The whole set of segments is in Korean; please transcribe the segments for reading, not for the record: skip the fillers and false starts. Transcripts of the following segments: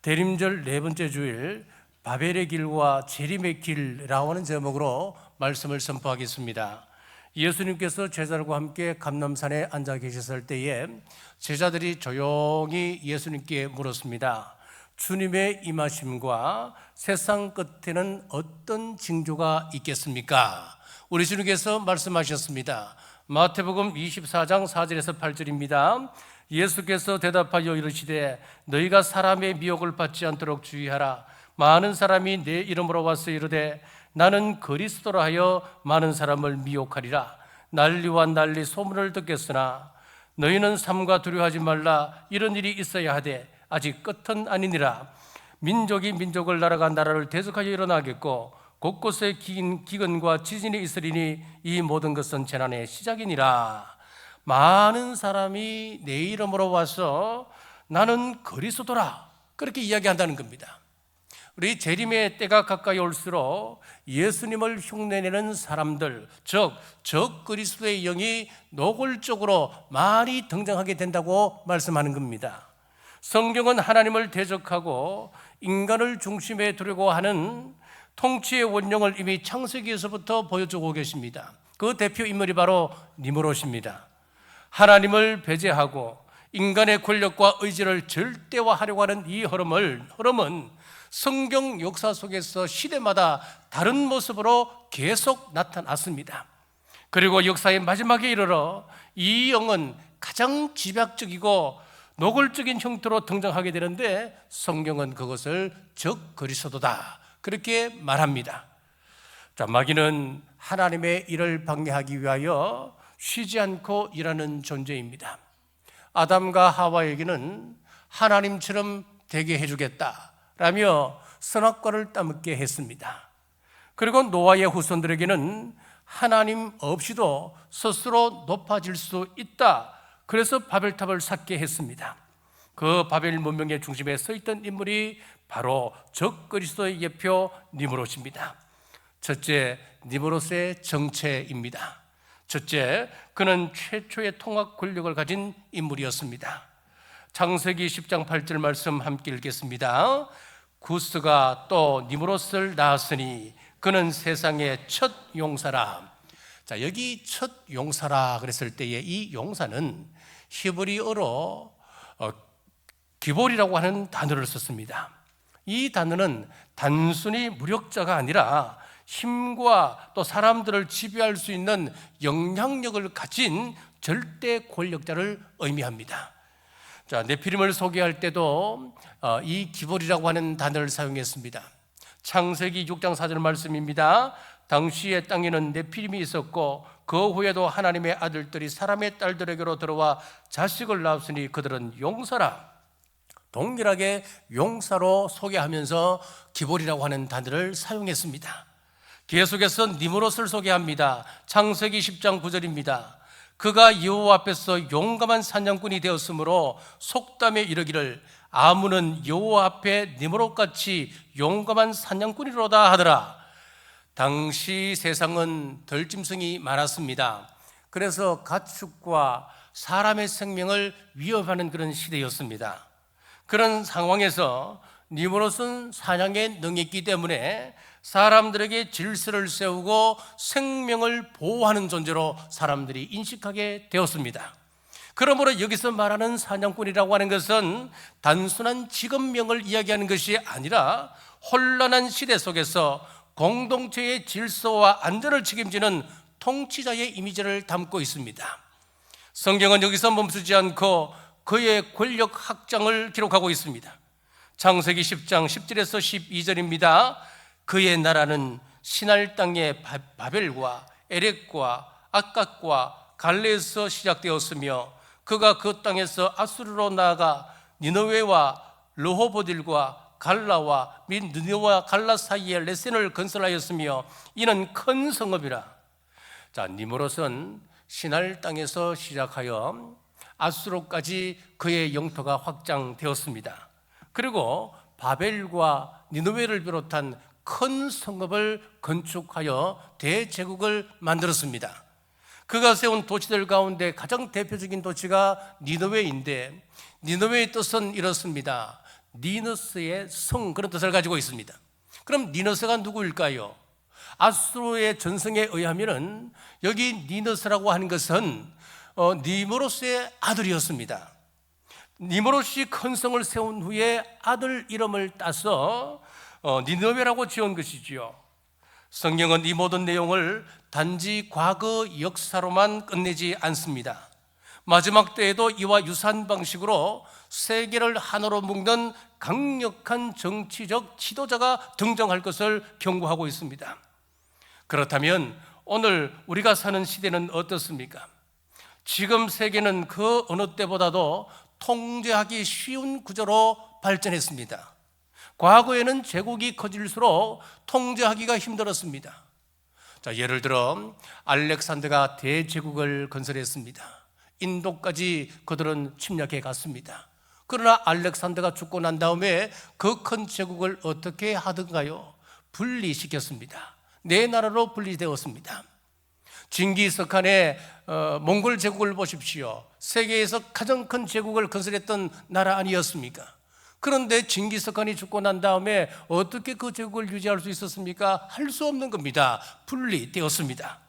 대림절 네 번째 주일 바벨의 길과 재림의 길이라고 하는 제목으로 말씀을 선포하겠습니다. 예수님께서 제자들과 함께 감람산에 앉아 계셨을 때에 제자들이 조용히 예수님께 물었습니다. 주님의 임하심과 세상 끝에는 어떤 징조가 있겠습니까? 우리 주님께서 말씀하셨습니다. 마태복음 24장 4절에서 8절입니다. 예수께서 대답하여 이르시되 너희가 사람의 미혹을 받지 않도록 주의하라. 많은 사람이 내 이름으로 와서 이르되 나는 그리스도라 하여 많은 사람을 미혹하리라. 난리와 난리 소문을 듣겠으나 너희는 삼가 두려워하지 말라. 이런 일이 있어야 하되 아직 끝은 아니니라. 민족이 민족을 나라가 나라를 대적하여 일어나겠고 곳곳에 기근과 지진이 있으리니 이 모든 것은 재난의 시작이니라. 많은 사람이 내 이름으로 와서 나는 그리스도라 그렇게 이야기한다는 겁니다. 우리 재림의 때가 가까이 올수록 예수님을 흉내내는 사람들, 즉 그리스도의 영이 노골적으로 많이 등장하게 된다고 말씀하는 겁니다. 성경은 하나님을 대적하고 인간을 중심에 두려고 하는 통치의 원령을 이미 창세기에서부터 보여주고 계십니다. 그 대표 인물이 바로 니무롯입니다. 하나님을 배제하고 인간의 권력과 의지를 절대화하려고 하는 이 흐름은 성경 역사 속에서 시대마다 다른 모습으로 계속 나타났습니다. 그리고 역사의 마지막에 이르러 이 영은 가장 집약적이고 노골적인 형태로 등장하게 되는데 성경은 그것을 적 그리스도다 그렇게 말합니다. 자, 마귀는 하나님의 일을 방해하기 위하여 쉬지 않고 일하는 존재입니다. 아담과 하와에게는 하나님처럼 되게 해주겠다라며 선악과를 따먹게 했습니다. 그리고 노아의 후손들에게는 하나님 없이도 스스로 높아질 수 있다. 그래서 바벨탑을 쌓게 했습니다. 그 바벨 문명의 중심에 서 있던 인물이 바로 적 그리스도의 예표 니무롯입니다. 첫째, 니무롯의 정체입니다. 첫째, 그는 최초의 통합 권력을 가진 인물이었습니다. 창세기 10장 8절 말씀 함께 읽겠습니다. 구스가 또 니무롯을 낳았으니 그는 세상의 첫 용사라. 자, 여기 첫 용사라 그랬을 때에 이 용사는 히브리어로 기볼이라고 하는 단어를 썼습니다. 이 단어는 단순히 무력자가 아니라 힘과 또 사람들을 지배할 수 있는 영향력을 가진 절대 권력자를 의미합니다. 자, 네피림을 소개할 때도 이 기볼이라고 하는 단어를 사용했습니다. 창세기 6장 4절 말씀입니다. 당시의 땅에는 네피림이 있었고 그 후에도 하나님의 아들들이 사람의 딸들에게로 들어와 자식을 낳았으니 그들은 용사라. 동일하게 용사로 소개하면서 기볼이라고 하는 단어를 사용했습니다. 계속해서 니무롯을 소개합니다. 창세기 10장 9절입니다. 그가 여호와 앞에서 용감한 사냥꾼이 되었으므로 속담에 이르기를 아문은 여호와 앞에 니무롯같이 용감한 사냥꾼이로다 하더라. 당시 세상은 덜짐승이 많았습니다. 그래서 가축과 사람의 생명을 위협하는 그런 시대였습니다. 그런 상황에서 니무롯은 사냥에 능했기 때문에 사람들에게 질서를 세우고 생명을 보호하는 존재로 사람들이 인식하게 되었습니다. 그러므로 여기서 말하는 사냥꾼이라고 하는 것은 단순한 직업명을 이야기하는 것이 아니라 혼란한 시대 속에서 공동체의 질서와 안전을 책임지는 통치자의 이미지를 담고 있습니다. 성경은 여기서 멈추지 않고 그의 권력 확장을 기록하고 있습니다. 창세기 10장 10절에서 12절입니다. 그의 나라는 시날 땅의 바벨과 에렉과 악각과 갈레에서 시작되었으며 그가 그 땅에서 아수르로 나아가 니느웨와 르호보딜과 갈라와 및 느느웨와 갈라 사이에 레센을 건설하였으며 이는 큰 성읍이라. 자, 니무롯은 시날 땅에서 시작하여 아수르까지 그의 영토가 확장되었습니다. 그리고 바벨과 니느웨를 비롯한 큰 성읍을 건축하여 대제국을 만들었습니다. 그가 세운 도시들 가운데 가장 대표적인 도시가 니느웨인데 니느웨의 뜻은 이렇습니다. 니너스의 성, 그런 뜻을 가지고 있습니다. 그럼 니너스가 누구일까요? 아수르의 전성에 의하면은 여기 니너스라고 하는 것은 니므롯의 아들이었습니다. 니므롯이 큰 성을 세운 후에 아들 이름을 따서 니느웨라고 지은 것이지요. 성경은 이 모든 내용을 단지 과거 역사로만 끝내지 않습니다. 마지막 때에도 이와 유사한 방식으로 세계를 하나로 묶는 강력한 정치적 지도자가 등장할 것을 경고하고 있습니다. 그렇다면 오늘 우리가 사는 시대는 어떻습니까? 지금 세계는 그 어느 때보다도 통제하기 쉬운 구조로 발전했습니다. 과거에는 제국이 커질수록 통제하기가 힘들었습니다. 자, 예를 들어 알렉산더가 대제국을 건설했습니다. 인도까지 그들은 침략해 갔습니다. 그러나 알렉산더가 죽고 난 다음에 그 큰 제국을 어떻게 하던가요? 분리시켰습니다. 네 나라로 분리되었습니다. 징기스칸의 몽골 제국을 보십시오. 세계에서 가장 큰 제국을 건설했던 나라 아니었습니까? 그런데 징기스칸이 죽고 난 다음에 어떻게 그 제국을 유지할 수 있었습니까? 할 수 없는 겁니다. 분리되었습니다.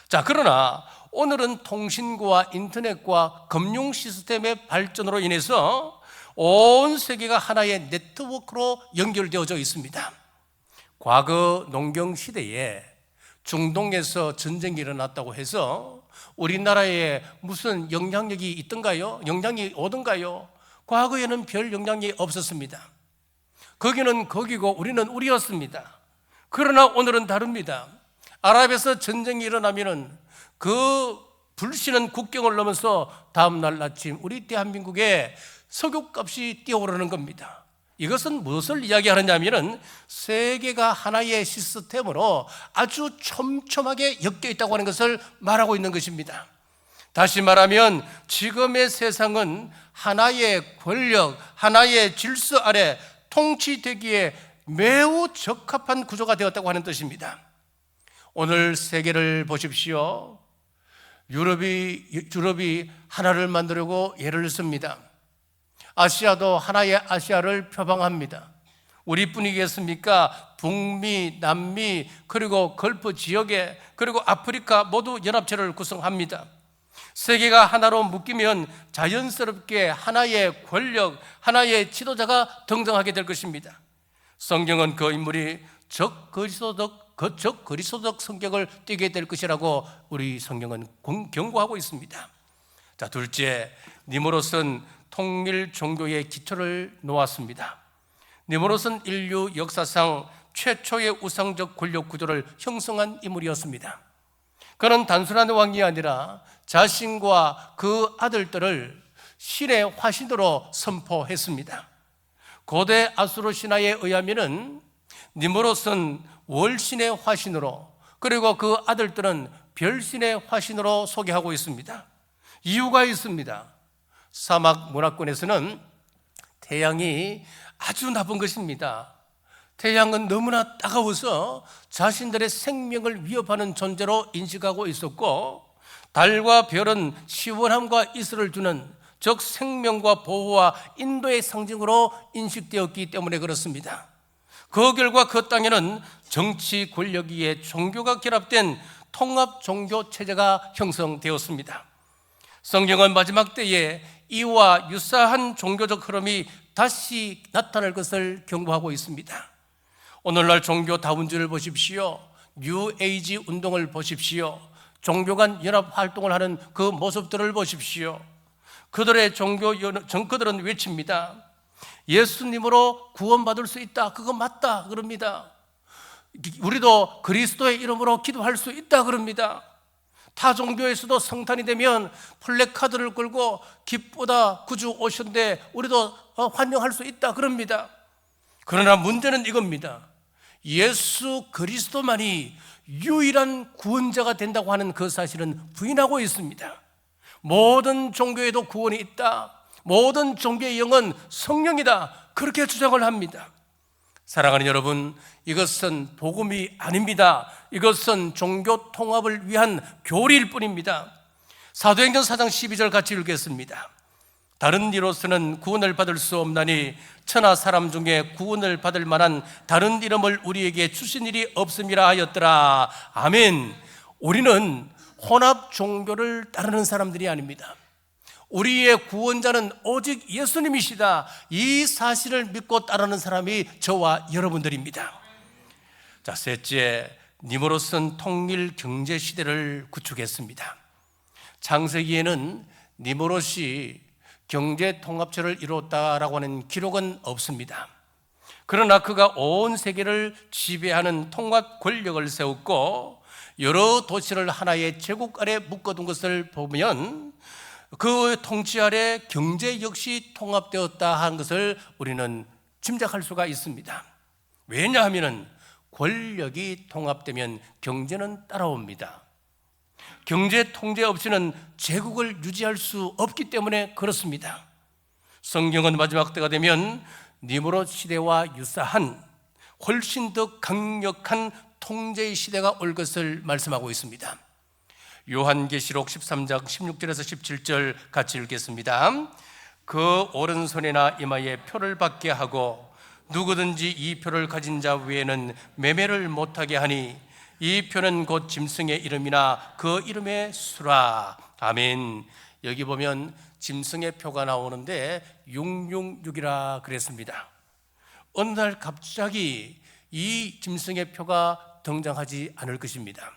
자, 그러나 오늘은 통신과 인터넷과 금융 시스템의 발전으로 인해서 온 세계가 하나의 네트워크로 연결되어져 있습니다. 과거 농경 시대에 중동에서 전쟁이 일어났다고 해서 우리나라에 무슨 영향력이 있던가요? 영향이 오던가요? 과거에는 별 영향이 없었습니다. 거기는 거기고 우리는 우리였습니다. 그러나 오늘은 다릅니다. 아랍에서 전쟁이 일어나면은 그 불씨는 국경을 넘어서 다음날 아침 우리 대한민국에 석유값이 뛰어오르는 겁니다. 이것은 무엇을 이야기하느냐면은 세계가 하나의 시스템으로 아주 촘촘하게 엮여 있다고 하는 것을 말하고 있는 것입니다. 다시 말하면 지금의 세상은 하나의 권력, 하나의 질서 아래 통치되기에 매우 적합한 구조가 되었다고 하는 뜻입니다. 오늘 세계를 보십시오. 유럽이 하나를 만들려고 애를 씁니다. 아시아도 하나의 아시아를 표방합니다. 우리뿐이겠습니까? 북미, 남미, 그리고 걸프 지역에, 그리고 아프리카 모두 연합체를 구성합니다. 세계가 하나로 묶이면 자연스럽게 하나의 권력, 하나의 지도자가 등장하게 될 것입니다. 성경은 그 인물이 적그리스도적 성격을 띠게 될 것이라고 우리 성경은 경고하고 있습니다. 자, 둘째, 니므롯은 통일 종교의 기초를 놓았습니다. 니므롯은 인류 역사상 최초의 우상적 권력 구조를 형성한 인물이었습니다. 그는 단순한 왕이 아니라 자신과 그 아들들을 신의 화신으로 선포했습니다. 고대 아수르 신화에 의하면은 니므롯은 월신의 화신으로, 그리고 그 아들들은 별신의 화신으로 소개하고 있습니다. 이유가 있습니다. 사막 문화권에서는 태양이 아주 나쁜 것입니다. 태양은 너무나 따가워서 자신들의 생명을 위협하는 존재로 인식하고 있었고, 달과 별은 시원함과 이슬을 주는, 즉 생명과 보호와 인도의 상징으로 인식되었기 때문에 그렇습니다. 그 결과 그 땅에는 정치 권력 위에 종교가 결합된 통합 종교 체제가 형성되었습니다. 성경은 마지막 때에 이와 유사한 종교적 흐름이 다시 나타날 것을 경고하고 있습니다. 오늘날 종교 다운지를 보십시오. 뉴 에이지 운동을 보십시오. 종교 간 연합 활동을 하는 그 모습들을 보십시오. 그들의 그들은 외칩니다. 예수님으로 구원받을 수 있다. 그거 맞다. 그럽니다. 우리도 그리스도의 이름으로 기도할 수 있다. 그럽니다. 타 종교에서도 성탄이 되면 플래카드를 끌고 기쁘다 구주 오셨는데 우리도 환영할 수 있다. 그럽니다. 그러나 문제는 이겁니다. 예수 그리스도만이 유일한 구원자가 된다고 하는 그 사실은 부인하고 있습니다. 모든 종교에도 구원이 있다. 모든 종교의 영은 성령이다. 그렇게 주장을 합니다. 사랑하는 여러분, 이것은 복음이 아닙니다. 이것은 종교 통합을 위한 교리일 뿐입니다. 사도행전 4장 12절 같이 읽겠습니다. 다른 이로서는 구원을 받을 수 없나니 천하 사람 중에 구원을 받을 만한 다른 이름을 우리에게 주신 일이 없음이라 하였더라. 아멘. 우리는 혼합 종교를 따르는 사람들이 아닙니다. 우리의 구원자는 오직 예수님이시다. 이 사실을 믿고 따르는 사람이 저와 여러분들입니다. 자, 셋째, 니무롯은 통일 경제 시대를 구축했습니다. 창세기에는 니무롯이 경제 통합체를 이루었다라고 하는 기록은 없습니다. 그러나 그가 온 세계를 지배하는 통합 권력을 세웠고 여러 도시를 하나의 제국 아래 묶어둔 것을 보면 그 통치 아래 경제 역시 통합되었다 하는 것을 우리는 짐작할 수가 있습니다. 왜냐하면 권력이 통합되면 경제는 따라옵니다. 경제 통제 없이는 제국을 유지할 수 없기 때문에 그렇습니다. 성경은 마지막 때가 되면 니무롯 시대와 유사한 훨씬 더 강력한 통제의 시대가 올 것을 말씀하고 있습니다. 요한계시록 13장 16절에서 17절 같이 읽겠습니다. 그 오른손이나 이마에 표를 받게 하고 누구든지 이 표를 가진 자 외에는 매매를 못하게 하니 이 표는 곧 짐승의 이름이나 그 이름의 수라. 아멘. 여기 보면 짐승의 표가 나오는데 666이라 그랬습니다. 어느 날 갑자기 이 짐승의 표가 등장하지 않을 것입니다.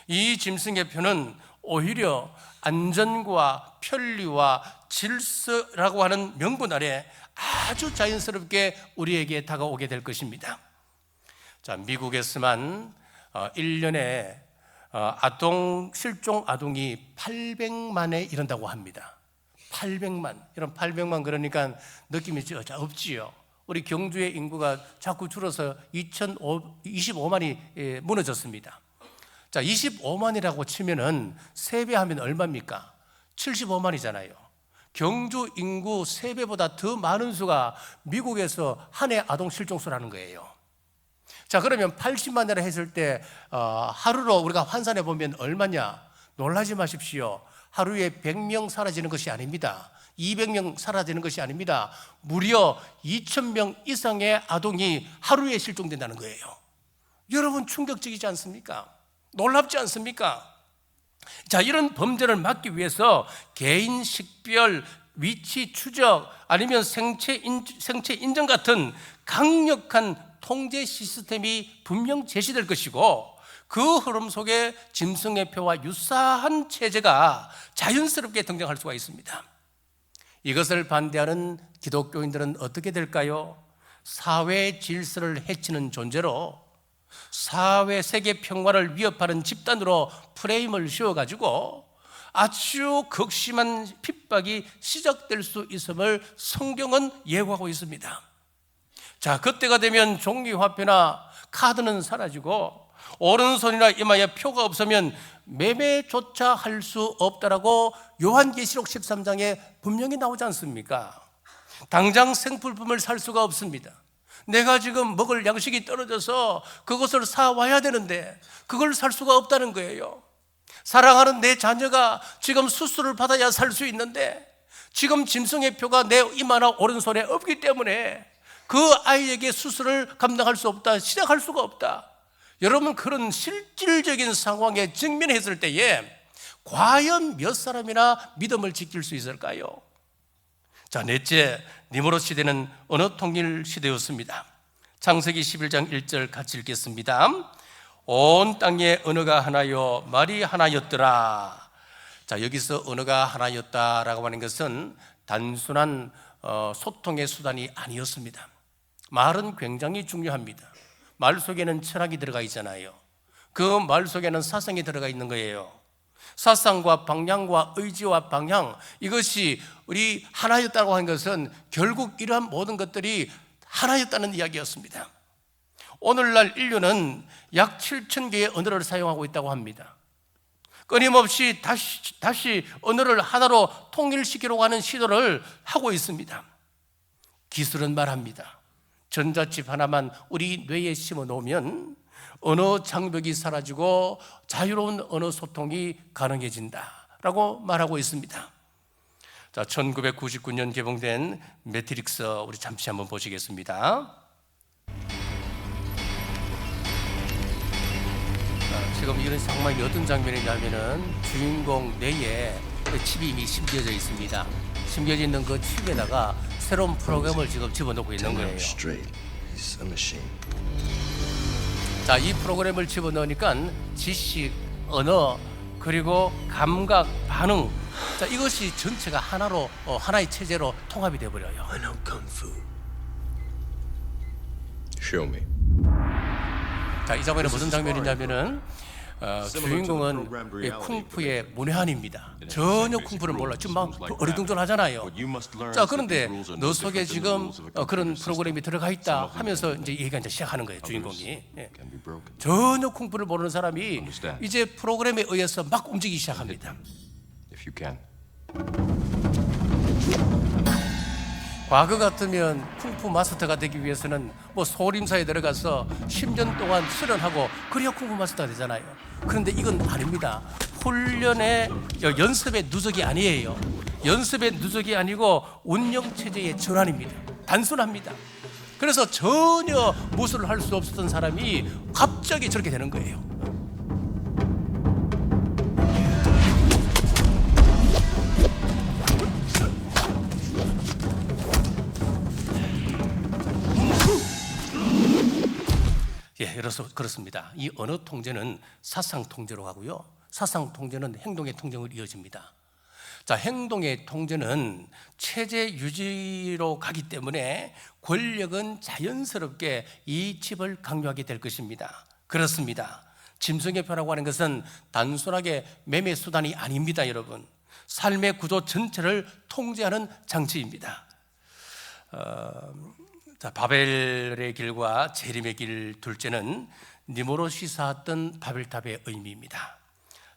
이 짐승의 표는 오히려 안전과 편리와 질서라고 하는 명분 아래 아주 자연스럽게 우리에게 다가오게 될 것입니다. 자, 미국에서만 1년에 실종 아동이 800만에 이른다고 합니다. 800만. 이런 800만 그러니까 느낌이 없지요. 우리 경주의 인구가 자꾸 줄어서 25만이 무너졌습니다. 자, 25만이라고 치면은 3배 하면 얼마입니까? 75만이잖아요. 경주 인구 3배보다 더 많은 수가 미국에서 한 해 아동 실종수라는 거예요. 자, 그러면 80만이라 했을 때 하루로 우리가 환산해 보면 얼마냐? 놀라지 마십시오. 하루에 100명 사라지는 것이 아닙니다. 200명 사라지는 것이 아닙니다. 무려 2,000명 이상의 아동이 하루에 실종된다는 거예요. 여러분, 충격적이지 않습니까? 놀랍지 않습니까? 자, 이런 범죄를 막기 위해서 개인 식별, 위치 추적, 아니면 생체 인정 같은 강력한 통제 시스템이 분명 제시될 것이고, 그 흐름 속에 짐승의 표와 유사한 체제가 자연스럽게 등장할 수가 있습니다. 이것을 반대하는 기독교인들은 어떻게 될까요? 사회 질서를 해치는 존재로, 사회 세계 평화를 위협하는 집단으로 프레임을 씌워가지고 아주 극심한 핍박이 시작될 수 있음을 성경은 예고하고 있습니다. 자, 그때가 되면 종이화폐나 카드는 사라지고 오른손이나 이마에 표가 없으면 매매조차 할 수 없다라고 요한계시록 13장에 분명히 나오지 않습니까? 당장 생필품을 살 수가 없습니다. 내가 지금 먹을 양식이 떨어져서 그것을 사와야 되는데 그걸 살 수가 없다는 거예요. 사랑하는 내 자녀가 지금 수술을 받아야 살 수 있는데 지금 짐승의 표가 내 이마나 오른손에 없기 때문에 그 아이에게 수술을 감당할 수 없다, 시작할 수가 없다. 여러분, 그런 실질적인 상황에 직면했을 때에 과연 몇 사람이나 믿음을 지킬 수 있을까요? 자, 넷째, 니무롯 시대는 언어 통일 시대였습니다. 창세기 11장 1절 같이 읽겠습니다. 온 땅에 언어가 하나요 말이 하나였더라. 자, 여기서 언어가 하나였다라고 하는 것은 단순한 소통의 수단이 아니었습니다. 말은 굉장히 중요합니다. 말 속에는 철학이 들어가 있잖아요. 그 말 속에는 사상이 들어가 있는 거예요. 사상과 방향과 의지와 방향, 이것이 우리 하나였다고 하는 것은 결국 이러한 모든 것들이 하나였다는 이야기였습니다. 오늘날 인류는 약 7,000개의 언어를 사용하고 있다고 합니다. 끊임없이 다시 언어를 하나로 통일시키려고 하는 시도를 하고 있습니다. 기술은 말합니다. 전자칩 하나만 우리 뇌에 심어 놓으면 언어 장벽이 사라지고 자유로운 언어 소통이 가능해진다라고 말하고 있습니다. 자, 1999년 개봉된 매트릭스 우리 잠시 한번 보시겠습니다. 지금 이런 상황이 어떤 장면이냐면은 주인공 내에 칩이 이미 심겨져 있습니다. 심겨져 있는 그 칩에다가 새로운 프로그램을 지금 집어넣고 있는 거예요. 자, 이 프로그램을 집어넣으니까 지식, 언어, 그리고 감각, 반응, 자, 이것이 전체가 하나로 하나의 체제로 통합이 돼 버려요. I know kung fu. Show me. 자, 이 장면은 무슨 장면이냐면은 주인공은 쿵푸의 문외한입니다. 전혀 쿵푸를 몰라. 지금 막 어리둥절하잖아요. 자, 그런데 너 속에 지금 그런 프로그램이 들어가 있다 하면서 이제 얘기가 이제 시작하는 거예요. 주인공이 전혀 쿵푸를 모르는 사람이 이제 프로그램에 의해서 막 움직이기 시작합니다. 과거 같으면 쿵푸 마스터가 되기 위해서는 뭐 소림사에 들어가서 10년 동안 수련하고 그래야 쿵푸 마스터가 되잖아요. 그런데 이건 아닙니다. 훈련의 연습의 누적이 아니에요. 연습의 누적이 아니고 운영체제의 전환입니다. 단순합니다. 그래서 전혀 무술을 할 수 없었던 사람이 갑자기 저렇게 되는 거예요. 예, 그렇습니다. 이 언어 통제는 사상 통제로 가고요. 사상 통제는 행동의 통제로 이어집니다. 자, 행동의 통제는 체제 유지로 가기 때문에 권력은 자연스럽게 이 칩을 강요하게 될 것입니다. 그렇습니다. 짐승의표라고 하는 것은 단순하게 매매 수단이 아닙니다, 여러분. 삶의 구조 전체를 통제하는 장치입니다. 자, 바벨의 길과 재림의 길 둘째는 니무롯이 쌓았던 바벨탑의 의미입니다.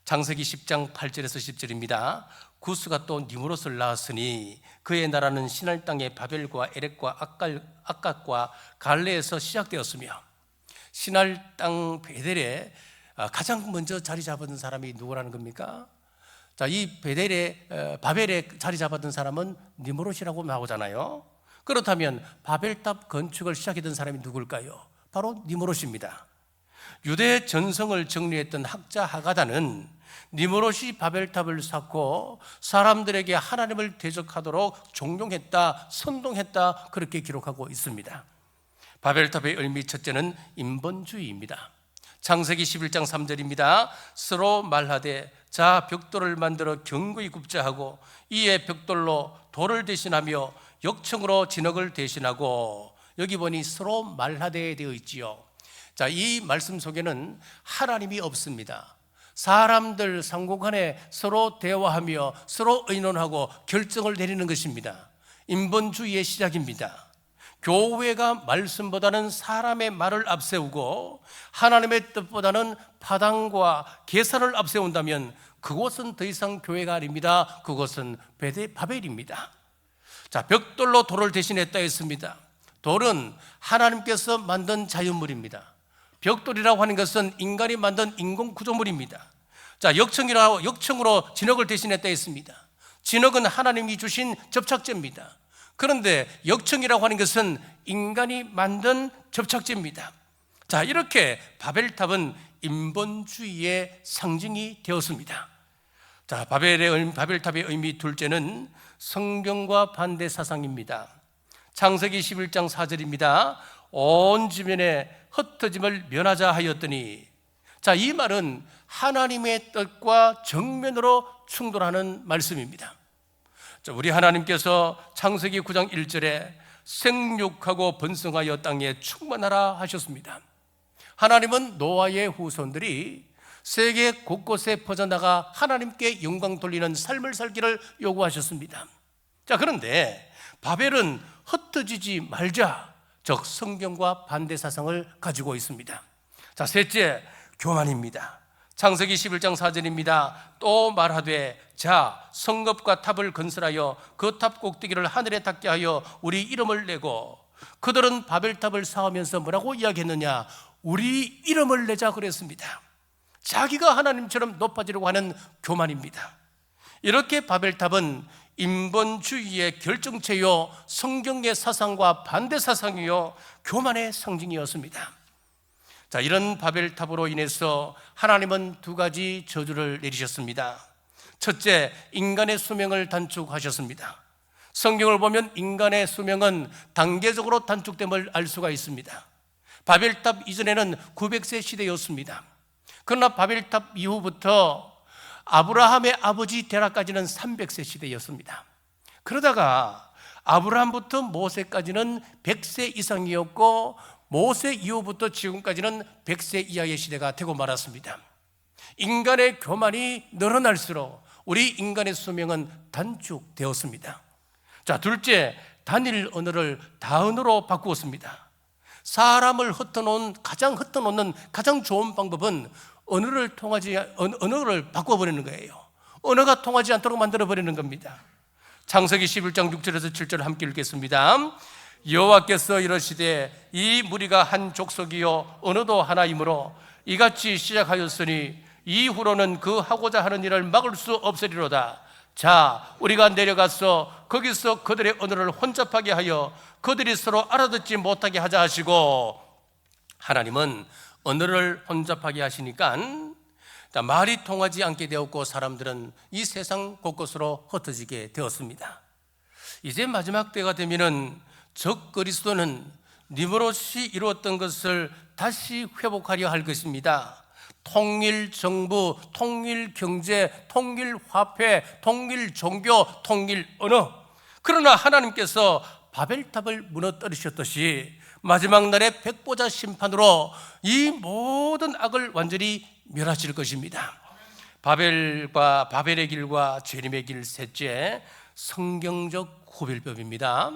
창세기 10장 8절에서 10절입니다. 구스가 또 니무롯을 낳았으니 그의 나라는 시날 땅의 바벨과 에렉과 악갓과 갈레에서 시작되었으며, 시날 땅 베델에 가장 먼저 자리 잡은 사람이 누구라는 겁니까? 자, 이 바벨에 자리 잡았던 사람은 니무롯이라고 나오잖아요. 그렇다면 바벨탑 건축을 시작했던 사람이 누굴까요? 바로 니무롯입니다. 유대 전성을 정리했던 학자 하가다는 니무롯이 바벨탑을 쌓고 사람들에게 하나님을 대적하도록 종용했다, 선동했다, 그렇게 기록하고 있습니다. 바벨탑의 의미 첫째는 인본주의입니다. 창세기 11장 3절입니다. 서로 말하되 자 벽돌을 만들어 견고히 굽자 하고 이에 벽돌로 돌을 대신하며 역청으로 진흙을 대신하고, 여기 보니 서로 말하되 되어 있지요. 자, 이 말씀 속에는 하나님이 없습니다. 사람들 상호간에 서로 대화하며 서로 의논하고 결정을 내리는 것입니다. 인본주의의 시작입니다. 교회가 말씀보다는 사람의 말을 앞세우고 하나님의 뜻보다는 파당과 계산을 앞세운다면 그곳은 더 이상 교회가 아닙니다. 그곳은 바벨입니다. 자, 벽돌로 돌을 대신했다 했습니다. 돌은 하나님께서 만든 자연물입니다. 벽돌이라고 하는 것은 인간이 만든 인공 구조물입니다. 자, 역청으로 진흙을 대신했다 했습니다. 진흙은 하나님이 주신 접착제입니다. 그런데 역청이라고 하는 것은 인간이 만든 접착제입니다. 자, 이렇게 바벨탑은 인본주의의 상징이 되었습니다. 자, 바벨탑의 의미 둘째는 성경과 반대 사상입니다. 창세기 11장 4절입니다. 온 주변에 흩어짐을 면하자 하였더니, 자, 이 말은 하나님의 뜻과 정면으로 충돌하는 말씀입니다. 자, 우리 하나님께서 창세기 9장 1절에 생육하고 번성하여 땅에 충만하라 하셨습니다. 하나님은 노아의 후손들이 세계 곳곳에 퍼져나가 하나님께 영광 돌리는 삶을 살기를 요구하셨습니다. 자, 그런데 바벨은 흩어지지 말자, 즉 성경과 반대 사상을 가지고 있습니다. 자, 셋째, 교만입니다. 창세기 11장 4절입니다. 또 말하되 자 성읍과 탑을 건설하여 그 탑 꼭대기를 하늘에 닿게 하여 우리 이름을 내고, 그들은 바벨탑을 쌓으면서 뭐라고 이야기했느냐? 우리 이름을 내자 그랬습니다. 자기가 하나님처럼 높아지려고 하는 교만입니다. 이렇게 바벨탑은 인본주의의 결정체요, 성경의 사상과 반대 사상이요, 교만의 상징이었습니다. 자, 이런 바벨탑으로 인해서 하나님은 두 가지 저주를 내리셨습니다. 첫째, 인간의 수명을 단축하셨습니다. 성경을 보면 인간의 수명은 단계적으로 단축됨을 알 수가 있습니다. 바벨탑 이전에는 900세 시대였습니다. 그러나 바벨탑 이후부터 아브라함의 아버지 데라까지는 300세 시대였습니다. 그러다가 아브라함부터 모세까지는 100세 이상이었고, 모세 이후부터 지금까지는 100세 이하의 시대가 되고 말았습니다. 인간의 교만이 늘어날수록 우리 인간의 수명은 단축되었습니다. 자, 둘째, 단일 언어를 다언어로 바꾸었습니다. 사람을 가장 흩어놓는 가장 좋은 방법은 언어를 바꿔버리는 거예요. 언어가 통하지 않도록 만들어버리는 겁니다. 창세기 11장 6절에서 7절 함께 읽겠습니다. 여호와께서 이르시되 이 무리가 한 족속이요 언어도 하나이므로 이같이 시작하였으니 이후로는 그 하고자 하는 일을 막을 수 없으리로다. 자, 우리가 내려가서 거기서 그들의 언어를 혼잡하게 하여 그들이 서로 알아듣지 못하게 하자 하시고, 하나님은 언어를 혼잡하게 하시니까 말이 통하지 않게 되었고, 사람들은 이 세상 곳곳으로 흩어지게 되었습니다. 이제 마지막 때가 되면은 적 그리스도는 니므롯이 이루었던 것을 다시 회복하려 할 것입니다. 통일 정부, 통일 경제, 통일 화폐, 통일 종교, 통일 언어. 그러나 하나님께서 바벨탑을 무너뜨리셨듯이 마지막 날의 백보자 심판으로 이 모든 악을 완전히 멸하실 것입니다. 바벨의 길과 재림의 길, 셋째, 성경적 구별법입니다.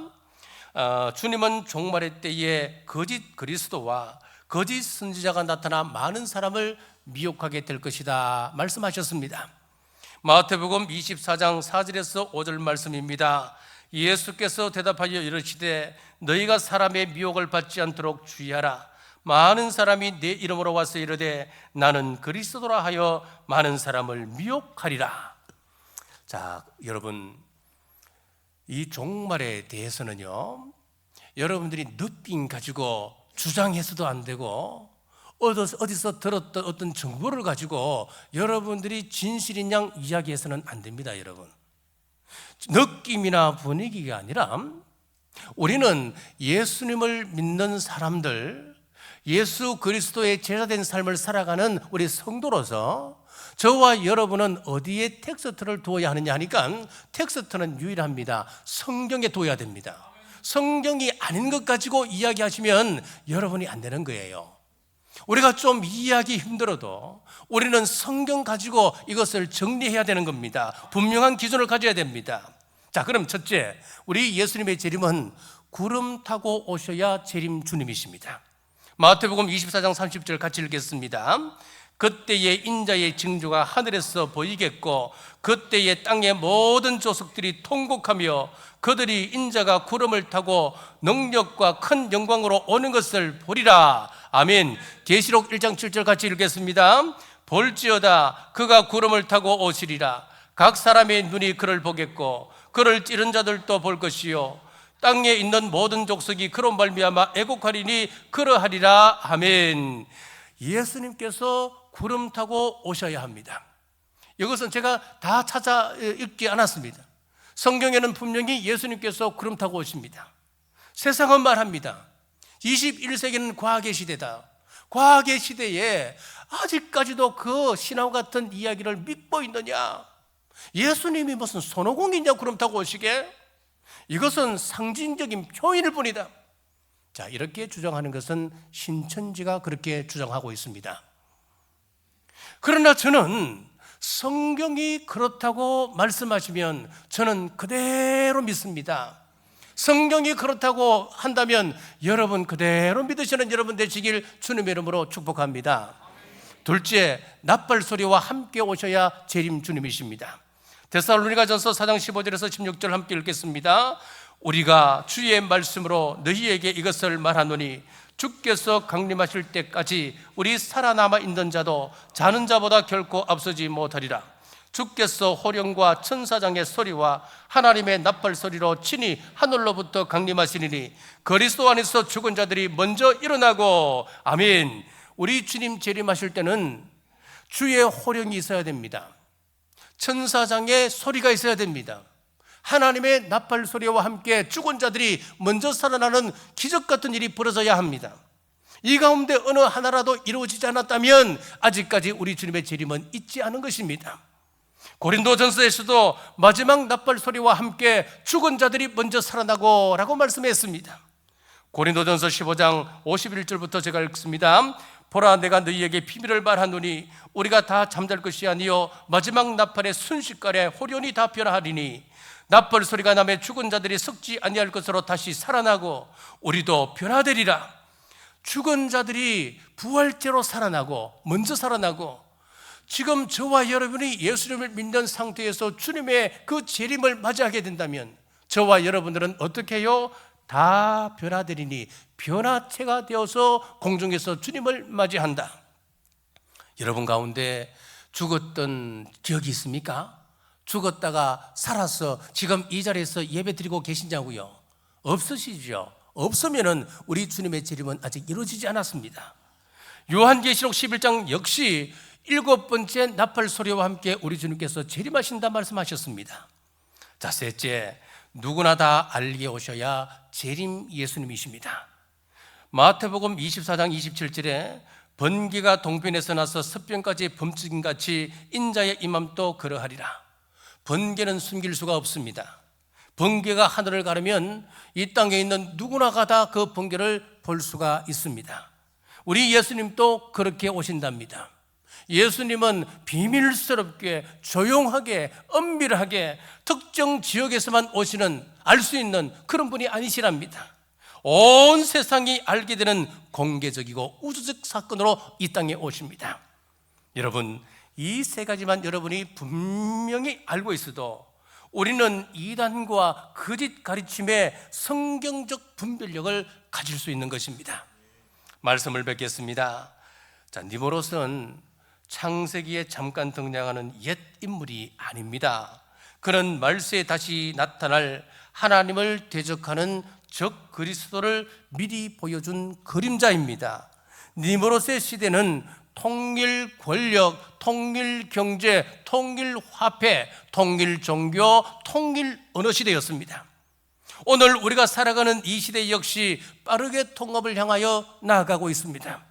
주님은 종말의 때에 거짓 그리스도와 거짓 선지자가 나타나 많은 사람을 미혹하게 될 것이다 말씀하셨습니다. 마태복음 24장 4절에서 5절 말씀입니다. 예수께서 대답하여 이르시되 너희가 사람의 미혹을 받지 않도록 주의하라. 많은 사람이 내 이름으로 와서 이르되 나는 그리스도라 하여 많은 사람을 미혹하리라. 자, 여러분, 이 종말에 대해서는요, 여러분들이 느낌 가지고 주장해서도 안 되고, 어디서 들었던 어떤 정보를 가지고 여러분들이 진실인 양 이야기해서는 안 됩니다. 여러분, 느낌이나 분위기가 아니라 우리는 예수님을 믿는 사람들, 예수 그리스도의 제자된 삶을 살아가는 우리 성도로서 저와 여러분은 어디에 텍스트를 두어야 하느냐 하니까 텍스트는 유일합니다. 성경에 두어야 됩니다. 성경이 아닌 것 가지고 이야기하시면 여러분이 안 되는 거예요. 우리가 좀 이해하기 힘들어도 우리는 성경 가지고 이것을 정리해야 되는 겁니다. 분명한 기준을 가져야 됩니다. 자, 그럼 첫째, 우리 예수님의 재림은 구름 타고 오셔야 재림 주님이십니다. 마태복음 24장 30절 같이 읽겠습니다. 그때에 인자의 징조가 하늘에서 보이겠고 그때에 땅의 모든 족속들이 통곡하며 그들이 인자가 구름을 타고 능력과 큰 영광으로 오는 것을 보리라. 아멘. 계시록 1장 7절 같이 읽겠습니다. 볼지어다 그가 구름을 타고 오시리라. 각 사람의 눈이 그를 보겠고 그를 찌른 자들도 볼 것이요 땅에 있는 모든 족속이 그로 말미암아 애곡하리니 그러하리라. 아멘. 예수님께서 구름 타고 오셔야 합니다. 이것은 제가 다 찾아 읽지 않았습니다. 성경에는 분명히 예수님께서 구름 타고 오십니다. 세상은 말합니다. 21세기는 과학의 시대다. 과학의 시대에 아직까지도 그 신하와 같은 이야기를 믿고 있느냐? 예수님이 무슨 손오공이냐 구름 타고 오시게? 이것은 상징적인 표현일 뿐이다. 자, 이렇게 주장하는 것은 신천지가 그렇게 주장하고 있습니다. 그러나 저는 성경이 그렇다고 말씀하시면 저는 그대로 믿습니다. 성경이 그렇다고 한다면 여러분 그대로 믿으시는 여러분 되시길 주님의 이름으로 축복합니다. 둘째, 나팔소리와 함께 오셔야 재림 주님이십니다. 데살로니가전서 4장 15절에서 16절 함께 읽겠습니다. 우리가 주의 말씀으로 너희에게 이것을 말하노니 주께서 강림하실 때까지 우리 살아남아 있는 자도 자는 자보다 결코 앞서지 못하리라. 주께서 호령과 천사장의 소리와 하나님의 나팔 소리로 친히 하늘로부터 강림하시리니 그리스도 안에서 죽은 자들이 먼저 일어나고. 아멘. 우리 주님 재림하실 때는 주의 호령이 있어야 됩니다. 천사장의 소리가 있어야 됩니다. 하나님의 나팔 소리와 함께 죽은 자들이 먼저 살아나는 기적 같은 일이 벌어져야 합니다. 이 가운데 어느 하나라도 이루어지지 않았다면 아직까지 우리 주님의 재림은 있지 않은 것입니다. 고린도전서에서도 마지막 나팔 소리와 함께 죽은 자들이 먼저 살아나고 라고 말씀했습니다. 고린도전서 15장 51절부터 제가 읽습니다. 보라, 내가 너희에게 비밀을 말하노니 우리가 다 잠잘 것이 아니요 마지막 나팔의 순식간에 호련히 다 변화하리니 나팔 소리가 나매 죽은 자들이 썩지 아니할 것으로 다시 살아나고 우리도 변화되리라. 죽은 자들이 부활체로 살아나고 먼저 살아나고, 지금 저와 여러분이 예수님을 믿는 상태에서 주님의 그 재림을 맞이하게 된다면 저와 여러분들은 어떻게 해요? 다 변화되리니 변화체가 되어서 공중에서 주님을 맞이한다. 여러분 가운데 죽었던 기억이 있습니까? 죽었다가 살아서 지금 이 자리에서 예배드리고 계시냐고요? 없으시죠? 없으면은 우리 주님의 재림은 아직 이루어지지 않았습니다. 요한계시록 11장 역시 7번째 나팔 소리와 함께 우리 주님께서 재림하신다 말씀하셨습니다. 자, 셋째, 누구나 다 알게 오셔야 재림 예수님이십니다. 마태복음 24장 27절에 번개가 동편에서 나서 서편까지 범증같이 인자의 임함도 그러하리라. 번개는 숨길 수가 없습니다. 번개가 하늘을 가르면 이 땅에 있는 누구나가 다 그 번개를 볼 수가 있습니다. 우리 예수님도 그렇게 오신답니다. 예수님은 비밀스럽게 조용하게 엄밀하게 특정 지역에서만 오시는, 알 수 있는 그런 분이 아니시랍니다. 온 세상이 알게 되는 공개적이고 우주적 사건으로 이 땅에 오십니다. 여러분, 이 세 가지만 여러분이 분명히 알고 있어도 우리는 이단과 거짓 가르침의 성경적 분별력을 가질 수 있는 것입니다. 말씀을 뵙겠습니다. 자, 니모롯은 창세기에 잠깐 등장하는 옛 인물이 아닙니다. 그는 말세에 다시 나타날 하나님을 대적하는 적 그리스도를 미리 보여준 그림자입니다. 니모롯의 시대는 통일 권력, 통일 경제, 통일 화폐, 통일 종교, 통일 언어 시대였습니다. 오늘 우리가 살아가는 이 시대 역시 빠르게 통합을 향하여 나아가고 있습니다.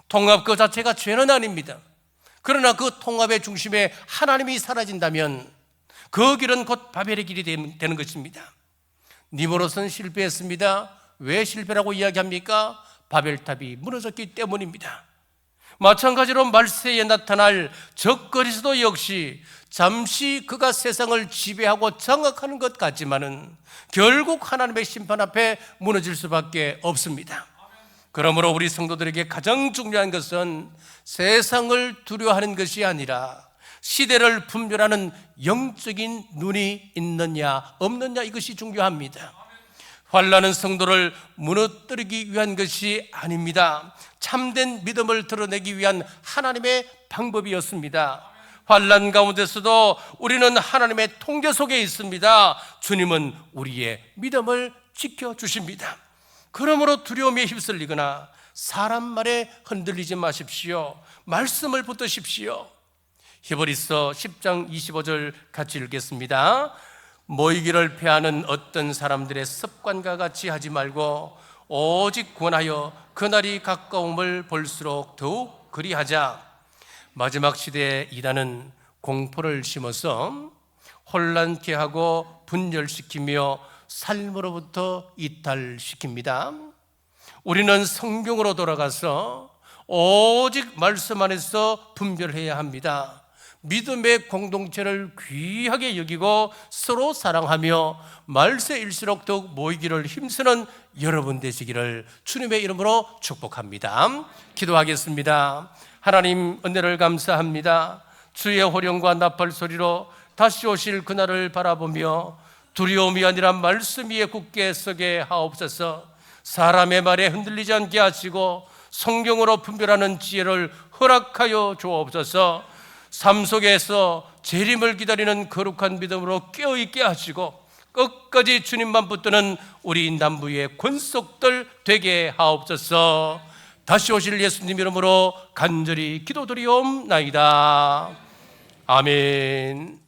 통합 그 자체가 죄는 아닙니다. 그러나 그 통합의 중심에 하나님이 사라진다면 그 길은 곧 바벨의 길이 되는 것입니다. 니모롯은 실패했습니다. 왜 실패라고 이야기합니까? 바벨탑이 무너졌기 때문입니다. 마찬가지로 말세에 나타날 적 그리스도 역시 잠시 그가 세상을 지배하고 장악하는 것 같지만은 결국 하나님의 심판 앞에 무너질 수밖에 없습니다. 그러므로 우리 성도들에게 가장 중요한 것은 세상을 두려워하는 것이 아니라 시대를 분별하는 영적인 눈이 있느냐 없느냐, 이것이 중요합니다. 환난은 성도를 무너뜨리기 위한 것이 아닙니다. 참된 믿음을 드러내기 위한 하나님의 방법이었습니다. 환난 가운데서도 우리는 하나님의 통제 속에 있습니다. 주님은 우리의 믿음을 지켜주십니다. 그러므로 두려움에 휩쓸리거나 사람 말에 흔들리지 마십시오. 말씀을 붙드십시오. 히브리서 10장 25절 같이 읽겠습니다. 모이기를 패하는 어떤 사람들의 습관과 같이 하지 말고 오직 권하여 그날이 가까움을 볼수록 더욱 그리하자. 마지막 시대에 이단은 공포를 심어서 혼란케 하고 분열시키며 삶으로부터 이탈시킵니다. 우리는 성경으로 돌아가서 오직 말씀 안에서 분별해야 합니다. 믿음의 공동체를 귀하게 여기고 서로 사랑하며 말세일수록 더욱 모이기를 힘쓰는 여러분 되시기를 주님의 이름으로 축복합니다. 기도하겠습니다. 하나님, 은혜를 감사합니다. 주의 호령과 나팔 소리로 다시 오실 그날을 바라보며 두려움이 아니라 말씀 위에 굳게 서게 하옵소서. 사람의 말에 흔들리지 않게 하시고 성경으로 분별하는 지혜를 허락하여 주옵소서. 삶 속에서 재림을 기다리는 거룩한 믿음으로 깨어있게 하시고 끝까지 주님만 붙드는 우리 남부의 권속들 되게 하옵소서. 다시 오실 예수님 이름으로 간절히 기도드리옵나이다. 아멘.